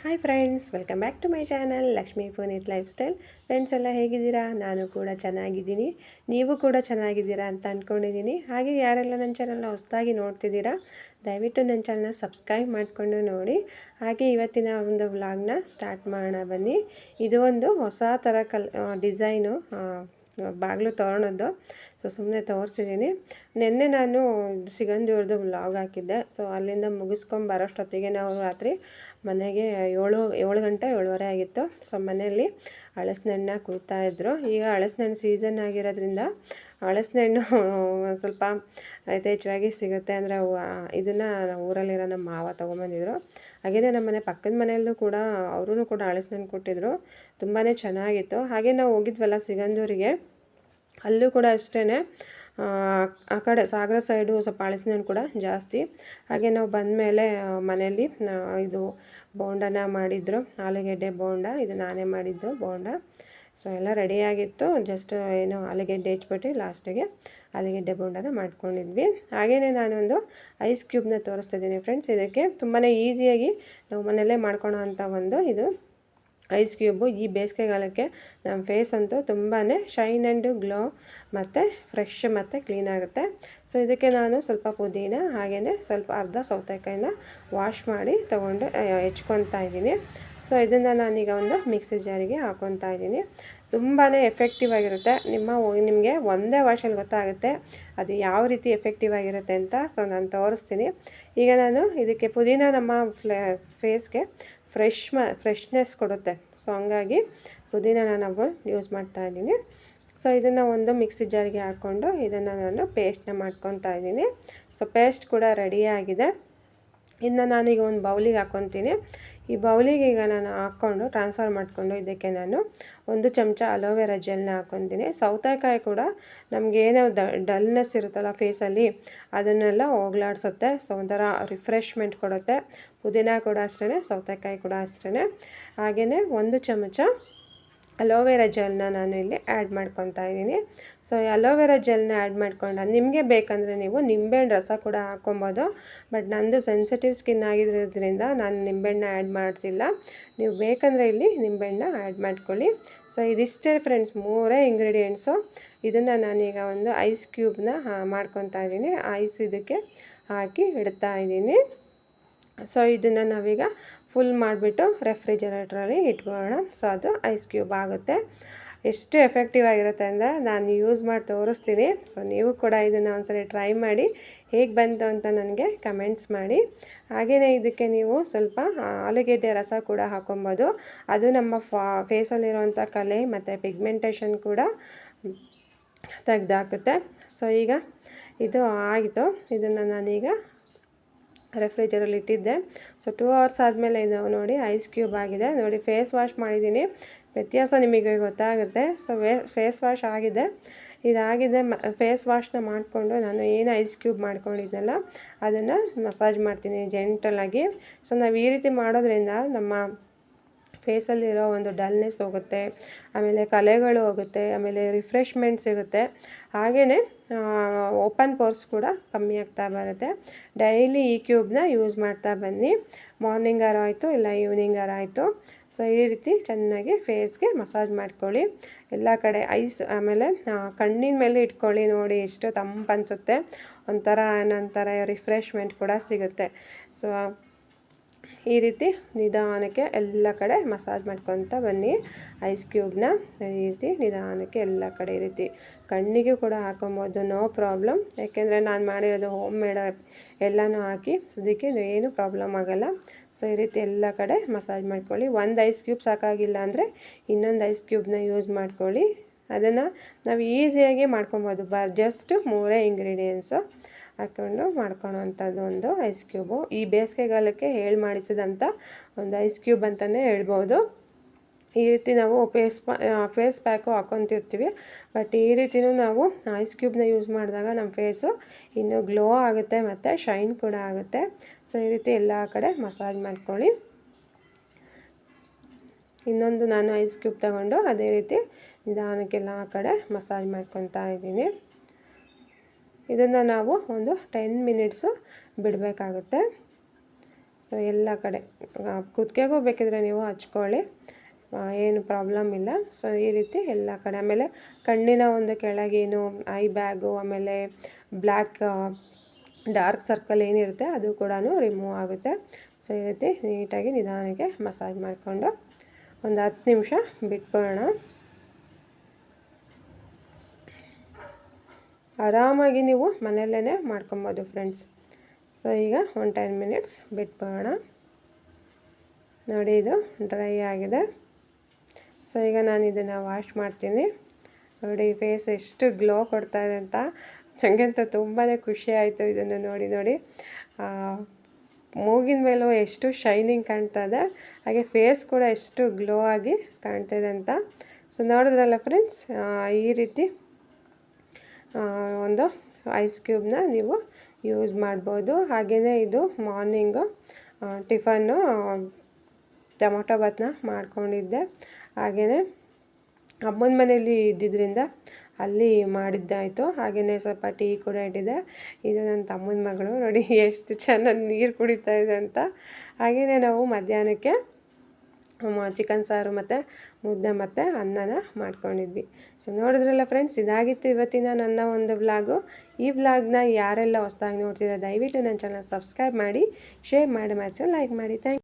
Hi friends, welcome back to my channel Lakshmi Puneeth life style. Friends ಎಲ್ಲ ಹೇಗಿದ್ದೀರಾ? ನಾನು ಕೂಡ ಚೆನ್ನಾಗಿದ್ದೀನಿ, ನೀವು ಕೂಡ ಚೆನ್ನಾಗಿದ್ದೀರಾ ಅಂತ ಅಂದ್ಕೊಂಡಿದ್ದೀನಿ. ಹಾಗೆ ಯಾರೆಲ್ಲ ನನ್ನ ಚಾನಲ್ನ ಹೊಸದಾಗಿ ನೋಡ್ತಿದ್ದೀರಾ, ದಯವಿಟ್ಟು ನನ್ನ ಚಾನಲ್ನ ಸಬ್ಸ್ಕ್ರೈಬ್ ಮಾಡಿಕೊಂಡು ನೋಡಿ. ಹಾಗೆ ಇವತ್ತಿನ ಒಂದು ವ್ಲಾಗ್ನ ಸ್ಟಾರ್ಟ್ ಮಾಡೋಣ ಬನ್ನಿ. ಇದು ಒಂದು ಹೊಸ ಥರ ಡಿಸೈನು ಬಾಗಿಲು ತೋರಣದ್ದು. ಸುಮ್ಮನೆ ತೋರಿಸಿದ್ದೀನಿ. ನಿನ್ನೆ ನಾನು ಸಿಗಂದೂರ್ದು ವ್ಲಾಗ್ ಹಾಕಿದ್ದೆ. ಅಲ್ಲಿಂದ ಮುಗಿಸ್ಕೊಂಡು ಬರೋಷ್ಟೊತ್ತಿಗೆ ನಾವು ರಾತ್ರಿ ಮನೆಗೆ ಏಳು ಗಂಟೆ 7:30 ಆಗಿತ್ತು. ಮನೆಯಲ್ಲಿ ಹಳಸಿನಣ್ಣು ಕುಯ್ತಾಯಿದ್ರು. ಈಗ ಹಳಸಿನಣ್ಣು ಸೀಸನ್ ಆಗಿರೋದ್ರಿಂದ ಹಳಸಿನಣ್ಣು ಸ್ವಲ್ಪ ಯಥೇಚ್ಛವಾಗಿ ಸಿಗುತ್ತೆ. ಅಂದರೆ ಇದನ್ನು ಊರಲ್ಲಿರೋ ನಮ್ಮ ಮಾವ ತೊಗೊಂಬಂದಿದ್ರು. ಹಾಗೆಯೇ ನಮ್ಮ ಮನೆ ಪಕ್ಕದ ಮನೆಯಲ್ಲೂ ಕೂಡ ಅವರೂ ಕೂಡ ಹಳಸಿನಣ್ಣು ಕೊಟ್ಟಿದ್ರು. ತುಂಬಾ ಚೆನ್ನಾಗಿತ್ತು. ಹಾಗೆ ನಾವು ಹೋಗಿದ್ವಲ್ಲ ಸಿಗಂದೂರಿಗೆ, ಅಲ್ಲೂ ಕೂಡ ಅಷ್ಟೇ ಆ ಕಡೆ ಸಾಗರ ಸೈಡು ಸ್ವಲ್ಪ ಹಳಸಿನಣ್ಣು ಕೂಡ ಜಾಸ್ತಿ. ಹಾಗೆ ನಾವು ಬಂದಮೇಲೆ ಮನೆಯಲ್ಲಿ ಇದು ಬೋಂಡನ ಮಾಡಿದ್ರು, ಆಲೂಗೆಡ್ಡೆ ಬೋಂಡ. ಇದು ನಾನೇ ಮಾಡಿದ್ದು ಬೋಂಡ. ಎಲ್ಲ ರೆಡಿಯಾಗಿತ್ತು. ಜಸ್ಟ್ ಏನು ಆಲೂಗೆಡ್ಡೆ ಹೆಚ್ಬಿಟ್ಟು ಲಾಸ್ಟಿಗೆ ಆಲೂಗೆಡ್ಡೆ ಬೋಂಡನ ಮಾಡ್ಕೊಂಡಿದ್ವಿ. ಹಾಗೆಯೇ ನಾನೊಂದು ಐಸ್ ಕ್ಯೂಬ್ನ ತೋರಿಸ್ತಿದ್ದೀನಿ ಫ್ರೆಂಡ್ಸ್. ಇದಕ್ಕೆ ತುಂಬಾ ಈಸಿಯಾಗಿ ನಾವು ಮನೆಯಲ್ಲೇ ಮಾಡ್ಕೊಳೋ ಅಂಥ ಒಂದು ಇದು ಐಸ್ ಕ್ಯೂಬು. ಈ ಬೇಸಿಗೆಗಾಲಕ್ಕೆ ನಮ್ಮ ಫೇಸ್ ಅಂತೂ ತುಂಬಾ ಶೈನ್ ಆ್ಯಂಡ್ ಗ್ಲೋ ಮತ್ತು ಫ್ರೆಶ್ ಮತ್ತು ಕ್ಲೀನ್ ಆಗುತ್ತೆ. ಇದಕ್ಕೆ ನಾನು ಸ್ವಲ್ಪ ಪುದೀನ ಹಾಗೆಯೇ ಸ್ವಲ್ಪ ಅರ್ಧ ಸೌತೆಕಾಯಿನ ವಾಶ್ ಮಾಡಿ ತೊಗೊಂಡು ಹೆಚ್ಕೊತಾ ಇದ್ದೀನಿ. ಇದನ್ನು ನಾನೀಗ ಒಂದು ಮಿಕ್ಸಿ ಜಾರಿಗೆ ಹಾಕ್ಕೊತಾ ಇದ್ದೀನಿ. ತುಂಬಾ ಎಫೆಕ್ಟಿವ್ ಆಗಿರುತ್ತೆ. ನಿಮಗೆ ಒಂದೇ ವಾಶಲ್ಲಿ ಗೊತ್ತಾಗುತ್ತೆ ಅದು ಯಾವ ರೀತಿ ಎಫೆಕ್ಟಿವ್ ಆಗಿರುತ್ತೆ ಅಂತ. ನಾನು ತೋರಿಸ್ತೀನಿ. ಈಗ ನಾನು ಇದಕ್ಕೆ ಪುದೀನ ನಮ್ಮ ಫೇಸ್ಗೆ ಫ್ರೆಶ್ನೆಸ್ ಕೊಡುತ್ತೆ. ಹಂಗಾಗಿ ಪುದೀನ ನಾವು ಯೂಸ್ ಮಾಡ್ತಾಯಿದ್ದೀನಿ. ಇದನ್ನು ಒಂದು ಮಿಕ್ಸಿ ಜಾರಿಗೆ ಹಾಕ್ಕೊಂಡು ಇದನ್ನು ನಾನು ಪೇಸ್ಟ್ನ ಮಾಡ್ಕೊತಾ ಇದ್ದೀನಿ. ಪೇಸ್ಟ್ ಕೂಡ ರೆಡಿಯಾಗಿದೆ. ಇನ್ನು ನಾನೀಗ ಒಂದು ಬೌಲಿಗೆ ಹಾಕ್ಕೊತೀನಿ. ಈ ಬೌಲಿಗೆ ಈಗ ನಾನು ಹಾಕ್ಕೊಂಡು ಟ್ರಾನ್ಸ್ಫರ್ ಮಾಡಿಕೊಂಡು ಇದಕ್ಕೆ ನಾನು 1 ಚಮಚ ಅಲೋವೆರಾ ಜೆಲ್ನ ಹಾಕ್ಕೊತೀನಿ. ಸೌತೆಕಾಯಿ ಕೂಡ ನಮಗೇನೋ ಡಲ್ನೆಸ್ ಇರುತ್ತಲ್ಲ ಫೇಸಲ್ಲಿ, ಅದನ್ನೆಲ್ಲ ಹೋಗ್ಲಾಡ್ಸುತ್ತೆ. ಒಂಥರ ರಿಫ್ರೆಶ್ಮೆಂಟ್ ಕೊಡುತ್ತೆ. ಪುದೀನ ಕೂಡ ಅಷ್ಟೇ, ಸೌತೆಕಾಯಿ ಕೂಡ ಅಷ್ಟೇ. ಹಾಗೆಯೇ 1 ಚಮಚ ಅಲೋವೆರಾ ಜೆಲ್ನ ನಾನು ಇಲ್ಲಿ ಆ್ಯಡ್ ಮಾಡ್ಕೊತಾ ಇದ್ದೀನಿ. ಅಲೋವೆರಾ ಜೆಲ್ನ ಆ್ಯಡ್ ಮಾಡ್ಕೊಂಡು ನಿಮಗೆ ಬೇಕಂದರೆ ನೀವು ನಿಂಬೆಹಣ್ಣು ರಸ ಕೂಡ ಹಾಕ್ಕೊಬೋದು. ಬಟ್ ನಂದು ಸೆನ್ಸಿಟಿವ್ ಸ್ಕಿನ್ ಆಗಿರೋದ್ರಿಂದ ನಾನು ನಿಂಬೆಹಣ್ಣು ಆ್ಯಡ್ ಮಾಡ್ತಿಲ್ಲ. ನೀವು ಬೇಕಂದರೆ ಇಲ್ಲಿ ನಿಂಬೆಹಣ್ಣು ಆ್ಯಡ್ ಮಾಡ್ಕೊಳ್ಳಿ. ಇದಿಷ್ಟೇ ಫ್ರೆಂಡ್ಸ್, 3 ಇಂಗ್ರೀಡಿಯೆಂಟ್ಸು. ಇದನ್ನು ನಾನೀಗ ಒಂದು ಐಸ್ ಕ್ಯೂಬ್ನ ಮಾಡ್ಕೊತಾ ಇದ್ದೀನಿ. ಐಸ್ ಇದಕ್ಕೆ ಹಾಕಿ ಇಡ್ತಾ ಇದ್ದೀನಿ. ಇದನ್ನು ನಾವೀಗ ಫುಲ್ ಮಾಡಿಬಿಟ್ಟು ರೆಫ್ರಿಜರೇಟ್ರಲ್ಲಿ ಇಟ್ಕೊಳ್ಳೋಣ. ಅದು ಐಸ್ ಕ್ಯೂಬ್ ಆಗುತ್ತೆ. ಎಷ್ಟು ಎಫೆಕ್ಟಿವ್ ಆಗಿರುತ್ತೆ ಅಂದರೆ ನಾನು ಯೂಸ್ ಮಾಡಿ ತೋರಿಸ್ತೀನಿ. ನೀವು ಕೂಡ ಇದನ್ನು ಒಂದ್ಸರಿ ಟ್ರೈ ಮಾಡಿ ಹೇಗೆ ಬಂತು ಅಂತ ನನಗೆ ಕಮೆಂಟ್ಸ್ ಮಾಡಿ. ಹಾಗೆಯೇ ಇದಕ್ಕೆ ನೀವು ಸ್ವಲ್ಪ ಆಲೂಗೆಡ್ಡೆ ರಸ ಕೂಡ ಹಾಕ್ಕೊಬೋದು. ಅದು ನಮ್ಮ ಫೇಸಲ್ಲಿರುವಂಥ ಕಲೆ ಮತ್ತು ಪಿಗ್ಮೆಂಟೇಷನ್ ಕೂಡ ತೆಗೆದಾಕುತ್ತೆ. ಈಗ ಇದು ಆಯಿತು. ಇದನ್ನು ನಾನೀಗ ರೆಫ್ರಿಜರಲ್ಲಿ ಇಟ್ಟಿದ್ದೆ. 2 ಅವರ್ಸ್ ಆದಮೇಲೆ ಇದು ನೋಡಿ ಐಸ್ ಕ್ಯೂಬ್ ಆಗಿದೆ. ನೋಡಿ, ಫೇಸ್ ವಾಶ್ ಮಾಡಿದ್ದೀನಿ, ವ್ಯತ್ಯಾಸ ನಿಮಗೆ ಗೊತ್ತಾಗುತ್ತೆ. ಫೇಸ್ ವಾಶ್ ಆಗಿದೆ. ಇದಾಗಿದೆ. ಫೇಸ್ ವಾಶ್ನ ಮಾಡಿಕೊಂಡು ನಾನು ಏನು ಐಸ್ ಕ್ಯೂಬ್ ಮಾಡ್ಕೊಂಡಿದ್ನಲ್ಲ ಅದನ್ನು ಮಸಾಜ್ ಮಾಡ್ತೀನಿ ಜೆಂಟಲಾಗಿ. ನಾವು ಈ ರೀತಿ ಮಾಡೋದ್ರಿಂದ ನಮ್ಮ ಫೇಸಲ್ಲಿರೋ ಒಂದು ಡಲ್ನೆಸ್ ಹೋಗುತ್ತೆ, ಆಮೇಲೆ ಕಲೆಗಳು ಹೋಗುತ್ತೆ, ಆಮೇಲೆ ರಿಫ್ರೆಶ್ಮೆಂಟ್ ಸಿಗುತ್ತೆ. ಹಾಗೆಯೇ ಓಪನ್ ಪೋರ್ಸ್ ಕೂಡ ಕಮ್ಮಿ ಆಗ್ತಾ ಬರುತ್ತೆ. ಡೈಲಿ ಈ ಕ್ಯೂಬ್ನ ಯೂಸ್ ಮಾಡ್ತಾ ಬನ್ನಿ. ಮಾರ್ನಿಂಗಾರ ಆಯಿತು ಇಲ್ಲ ಈವ್ನಿಂಗಾರ ಆಯಿತು. ಈ ರೀತಿ ಚೆನ್ನಾಗಿ ಫೇಸ್ಗೆ ಮಸಾಜ್ ಮಾಡ್ಕೊಳ್ಳಿ ಎಲ್ಲ ಕಡೆ. ಆಮೇಲೆ ಕಣ್ಣಿನ ಮೇಲೆ ಇಟ್ಕೊಳ್ಳಿ. ನೋಡಿ ಎಷ್ಟು ತಂಪು ಅನಿಸುತ್ತೆ. ಒಂಥರ ರಿಫ್ರೆಶ್ಮೆಂಟ್ ಕೂಡ ಸಿಗುತ್ತೆ. ಈ ರೀತಿ ನಿಧಾನಕ್ಕೆ ಎಲ್ಲ ಕಡೆ ಮಸಾಜ್ ಮಾಡ್ಕೊತ ಬನ್ನಿ ಐಸ್ ಕ್ಯೂಬ್ನ. ಈ ರೀತಿ ನಿಧಾನಕ್ಕೆ ಎಲ್ಲ ಕಡೆ ಈ ರೀತಿ ಕಣ್ಣಿಗೂ ಕೂಡ ಹಾಕೊಬೋದು, ನೋ ಪ್ರಾಬ್ಲಮ್. ಯಾಕೆಂದರೆ ನಾನು ಮಾಡಿರೋದು ಹೋಮ್ ಮೇಡ್ ಎಲ್ಲನೂ ಹಾಕಿ, ಅದಕ್ಕೆ ಏನು ಪ್ರಾಬ್ಲಮ್ ಆಗೋಲ್ಲ. ಈ ರೀತಿ ಎಲ್ಲ ಕಡೆ ಮಸಾಜ್ ಮಾಡ್ಕೊಳ್ಳಿ. 1 ಐಸ್ ಕ್ಯೂಬ್ ಸಾಕಾಗಿಲ್ಲ ಅಂದರೆ ಇನ್ನೊಂದು ಐಸ್ ಕ್ಯೂಬ್ನ ಯೂಸ್ ಮಾಡ್ಕೊಳ್ಳಿ. ಅದನ್ನು ನಾವು ಈಸಿಯಾಗಿ ಮಾಡ್ಕೊಬೋದು. ಜಸ್ಟ್ 3 ಇಂಗ್ರೀಡಿಯೆಂಟ್ಸು ಹಾಕ್ಕೊಂಡು ಮಾಡ್ಕೊಳೋ ಅಂಥದ್ದು ಒಂದು ಐಸ್ ಕ್ಯೂಬು. ಈ ಬೇಸಿಗೆಗಾಲಕ್ಕೆ ಮಾಡಿಸಿದಂಥ ಒಂದು ಐಸ್ ಕ್ಯೂಬ್ ಅಂತಲೇ ಹೇಳ್ಬೋದು. ಈ ರೀತಿ ನಾವು ಫೇಸ್ ಪ್ಯಾಕು ಹಾಕ್ಕೊತಿರ್ತೀವಿ. ಬಟ್ ಈ ರೀತಿಯೂ ನಾವು ಐಸ್ ಕ್ಯೂಬ್ನ ಯೂಸ್ ಮಾಡಿದಾಗ ನಮ್ಮ ಫೇಸು ಇನ್ನೂ ಗ್ಲೋ ಆಗುತ್ತೆ ಮತ್ತು ಶೈನ್ ಕೂಡ ಆಗುತ್ತೆ. ಈ ರೀತಿ ಎಲ್ಲ ಕಡೆ ಮಸಾಜ್ ಮಾಡ್ಕೊಳ್ಳಿ. ಇನ್ನೊಂದು ನಾನು ಐಸ್ ಕ್ಯೂಬ್ ತಗೊಂಡು ಅದೇ ರೀತಿ ನಿಧಾನಕ್ಕೆಲ್ಲ ಕಡೆ ಮಸಾಜ್ ಮಾಡ್ಕೊತಾ ಇದ್ದೀನಿ. ಇದನ್ನು ನಾವು ಒಂದು 10 ಮಿನಿಟ್ಸು ಬಿಡಬೇಕಾಗುತ್ತೆ. ಸೊ ಎಲ್ಲ ಕಡೆ ಕುತ್ತಿಗೆಗೂ ಬೇಕಿದ್ರೆ ನೀವು ಹಚ್ಕೊಳ್ಳಿ, ಏನು ಪ್ರಾಬ್ಲಮ್ ಇಲ್ಲ. ಸೊ ಈ ರೀತಿ ಎಲ್ಲ ಕಡೆ. ಆಮೇಲೆ ಕಣ್ಣಿನ ಒಂದು ಕೆಳಗೇನು ಐ ಬ್ಯಾಗು, ಆಮೇಲೆ ಬ್ಲ್ಯಾಕ್ ಡಾರ್ಕ್ ಸರ್ಕಲ್ ಏನಿರುತ್ತೆ ಅದು ಕೂಡ ರಿಮೂವ್ ಆಗುತ್ತೆ. ಸೊ ಈ ರೀತಿ ನೀಟಾಗಿ ನಿಧಾನಕ್ಕೆ ಮಸಾಜ್ ಮಾಡಿಕೊಂಡು ಒಂದು 10 ನಿಮಿಷ ಬಿಟ್ಬಿಡೋಣ. ಆರಾಮಾಗಿ ನೀವು ಮನೆಯಲ್ಲೇ ಮಾಡ್ಕೊಬೋದು ಫ್ರೆಂಡ್ಸ್. ಸೊ ಈಗ ಒಂದು 10 ಮಿನಿಟ್ಸ್ ಬಿಟ್ಬಿಡೋಣ. ನೋಡಿ ಇದು ಡ್ರೈ ಆಗಿದೆ. ಸೊ ಈಗ ನಾನು ಇದನ್ನು ವಾಶ್ ಮಾಡ್ತೀನಿ. ನೋಡಿ ಫೇಸ್ ಎಷ್ಟು ಗ್ಲೋ ಕೊಡ್ತಾಯಿದೆ ಅಂತ, ನನಗಂತೂ ತುಂಬಾ ಖುಷಿ ಆಯಿತು ಇದನ್ನು ನೋಡಿ. ಮೂಗಿನ ಮೇಲೂ ಎಷ್ಟು ಶೈನಿಂಗ್ ಕಾಣ್ತದೆ, ಹಾಗೆ ಫೇಸ್ ಕೂಡ ಎಷ್ಟು ಗ್ಲೋ ಆಗಿ ಕಾಣ್ತಾಯಿದೆ ಅಂತ. ಸೊ ನೋಡಿದ್ರಲ್ಲ ಫ್ರೆಂಡ್ಸ್, ಈ ರೀತಿ ಒಂದು ಐಸ್ ಕ್ಯೂಬ್ನ ನೀವು ಯೂಸ್ ಮಾಡ್ಬೋದು. ಹಾಗೆಯೇ ಇದು ಮಾರ್ನಿಂಗು ಟಿಫನ್ನು ಟೊಮೊಟೊ ಬಾತ್ನ ಮಾಡ್ಕೊಂಡಿದ್ದೆ. ಹಾಗೆಯೇ ಅಮ್ಮನ ಮನೆಯಲ್ಲಿ ಇದ್ದಿದ್ದರಿಂದ ಅಲ್ಲಿ ಮಾಡಿದ್ದಾಯಿತು. ಹಾಗೆಯೇ ಸ್ವಲ್ಪ ಟೀ ಕೂಡ ಇಟ್ಟಿದ್ದೆ. ಇದು ನನ್ನ ತಮ್ಮನ ಮಗಳು, ನೋಡಿ ಎಷ್ಟು ಚೆನ್ನಾಗಿ ನೀರು ಕುಡಿತಾ ಇದೆ ಅಂತ. ಹಾಗೆಯೇ ನಾವು ಮಧ್ಯಾಹ್ನಕ್ಕೆ ಚಿಕನ್ ಸಾರು ಮತ್ತು ಮುದ್ದೆ ಮತ್ತು ಅನ್ನನ ಮಾಡ್ಕೊಂಡಿದ್ವಿ. ಸೊ ನೋಡಿದ್ರಲ್ಲ ಫ್ರೆಂಡ್ಸ್, ಇದಾಗಿತ್ತು ಇವತ್ತಿನ ನನ್ನ ಒಂದು ವ್ಲಾಗು. ಈ ವ್ಲಾಗ್ನ ಯಾರೆಲ್ಲ ಹೊಸ್ದಾಗಿ ನೋಡ್ತೀರಾ ದಯವಿಟ್ಟು ನನ್ನ ಚಾನಲ್ ಸಬ್ಸ್ಕ್ರೈಬ್ ಮಾಡಿ, ಶೇರ್ ಮಾಡಿ ಮತ್ತು ಲೈಕ್ ಮಾಡಿ. Thank you.